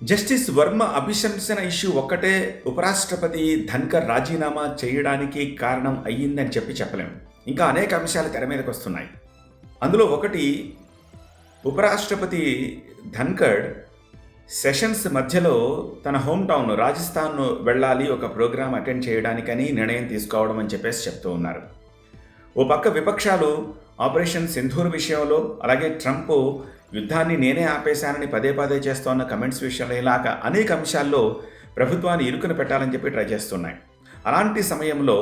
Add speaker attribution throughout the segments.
Speaker 1: Justice Varma అభిశంసన issue ఒక్కటే ఉపరాష్ట్రపతి ధన్కర్ రాజీనామా చేయడానికి కారణం అయ్యిందని చెప్పలేం. ఇంకా అనేక అంశాలు తెర మీదకి వస్తున్నాయి. అందులో ఒకటి, ఉపరాష్ట్రపతి ధన్కర్ సెషన్స్ మధ్యలో తన హోమ్ టౌన్ రాజస్థాన్ వెళ్ళాలి ఒక ప్రోగ్రాం అటెండ్ చేయడానికని నిర్ణయం తీసుకోవడం అని చెప్తూ ఉన్నారు. ఓ పక్క విపక్షాలు ఆపరేషన్ సింధూర్ విషయంలో, అలాగే ట్రంప్ యుద్ధాన్ని నేనే ఆపేశానని పదే పదే చేస్తోన్న కమెంట్స్ విషయంలో, ఇలాగ అనేక అంశాల్లో ప్రభుత్వాన్ని ఇరుకున పెట్టాలని చెప్పి ట్రై చేస్తున్నాయి. అలాంటి సమయంలో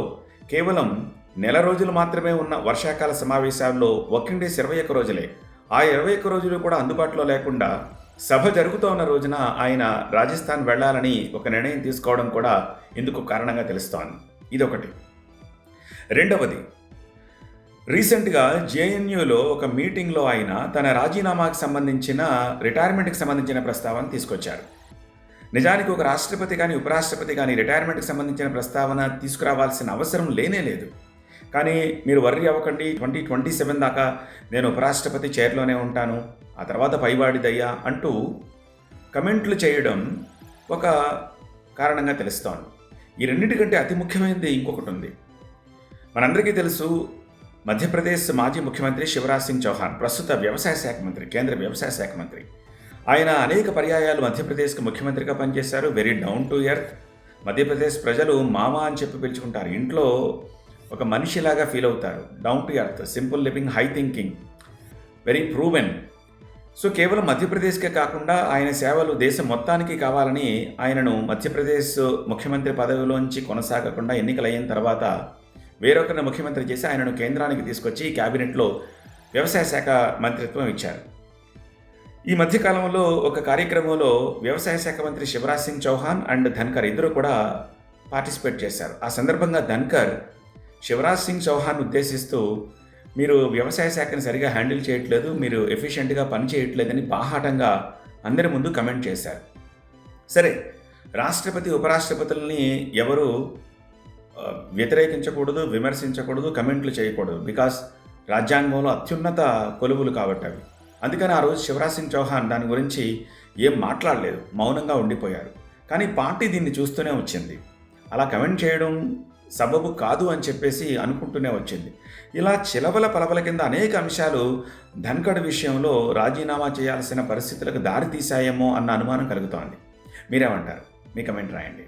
Speaker 1: కేవలం నెల రోజులు మాత్రమే ఉన్న వర్షాకాల సమావేశాల్లో వర్కింగ్ డేస్ 21 రోజులే. ఆ 21 రోజులు కూడా అందుబాటులో లేకుండా సభ జరుగుతోన్న రోజున ఆయన రాజస్థాన్ వెళ్లాలని ఒక నిర్ణయం తీసుకోవడం కూడా ఇందుకు కారణంగా తెలుస్తోంది. ఇదొకటి. రెండవది, రీసెంట్గా జేఎన్యూలో ఒక మీటింగ్లో ఆయన తన రాజీనామాకి సంబంధించిన రిటైర్మెంట్కి సంబంధించిన ప్రస్తావన తీసుకొచ్చారు. నిజానికి ఒక రాష్ట్రపతి కానీ ఉపరాష్ట్రపతి కానీ రిటైర్మెంట్కి సంబంధించిన ప్రస్తావన తీసుకురావాల్సిన అవసరం లేనేలేదు. కానీ మీరు వర్రీ అవ్వకండి, 2027 దాకా నేను ఉపరాష్ట్రపతి చైర్లోనే ఉంటాను, ఆ తర్వాత పైవాడిదయ్యా అంటూ కమెంట్లు చేయడం ఒక కారణంగా తెలుస్తోంది. ఈ రెండింటికంటే అతి ముఖ్యమైనది ఇంకొకటి ఉంది. మనందరికీ తెలుసు, మధ్యప్రదేశ్ మాజీ ముఖ్యమంత్రి శివరాజ్ సింగ్ చౌహాన్, ప్రస్తుత వ్యవసాయ శాఖ మంత్రి, కేంద్ర వ్యవసాయ శాఖ మంత్రి. ఆయన అనేక పర్యాయాలు మధ్యప్రదేశ్కి ముఖ్యమంత్రిగా పనిచేశారు. Very down to earth. Madhya Pradesh ప్రజలు మామ అని చెప్పి పిలుచుకుంటారు. ఇంట్లో ఒక మనిషిలాగా ఫీల్ అవుతారు. Down to earth, simple living, high thinking, very proven. So కేవలం మధ్యప్రదేశ్కే కాకుండా ఆయన సేవలు దేశం మొత్తానికి కావాలని ఆయనను మధ్యప్రదేశ్ ముఖ్యమంత్రి పదవిలోంచి కొనసాగకుండా ఎన్నికలైన తర్వాత వేరొకరిని ముఖ్యమంత్రి చేసి ఆయనను కేంద్రానికి తీసుకొచ్చి క్యాబినెట్లో వ్యవసాయ శాఖ మంత్రిత్వం ఇచ్చారు. ఈ మధ్యకాలంలో ఒక కార్యక్రమంలో వ్యవసాయ శాఖ మంత్రి శివరాజ్ సింగ్ చౌహాన్ అండ్ ధన్కర్ ఇద్దరు కూడా పార్టిసిపేట్ చేశారు. ఆ సందర్భంగా ధన్కర్ శివరాజ్ సింగ్ చౌహాన్ ఉద్దేశిస్తూ, మీరు వ్యవసాయ శాఖను సరిగా హ్యాండిల్ చేయట్లేదు, మీరు ఎఫిషియెంట్గా పని చేయట్లేదని బాహాటంగా అందరి ముందు కమెంట్ చేశారు. సరే, రాష్ట్రపతి ఉపరాష్ట్రపతుల్ని ఎవరు వ్యతిరేకించకూడదు, విమర్శించకూడదు, కమెంట్లు చేయకూడదు. బికాస్ రాజ్యాంగంలో అత్యున్నత కొలువులు కాబట్టి అవి. అందుకని ఆ రోజు శివరాజ్ సింగ్ చౌహాన్ దాని గురించి ఏం మాట్లాడలేదు, మౌనంగా ఉండిపోయారు. కానీ పార్టీ దీన్ని చూస్తూనే వచ్చింది. అలా కమెంట్ చేయడం సబబు కాదు అని చెప్పేసి అనుకుంటూనే వచ్చింది. ఇలా చిలవల పలవల కింద అనేక అంశాలు ధన్కర్ విషయంలో రాజీనామా చేయాల్సిన పరిస్థితులకు దారి తీశాయేమో అన్న అనుమానం కలుగుతోంది. మీరేమంటారు? మీ కమెంట్ రాయండి.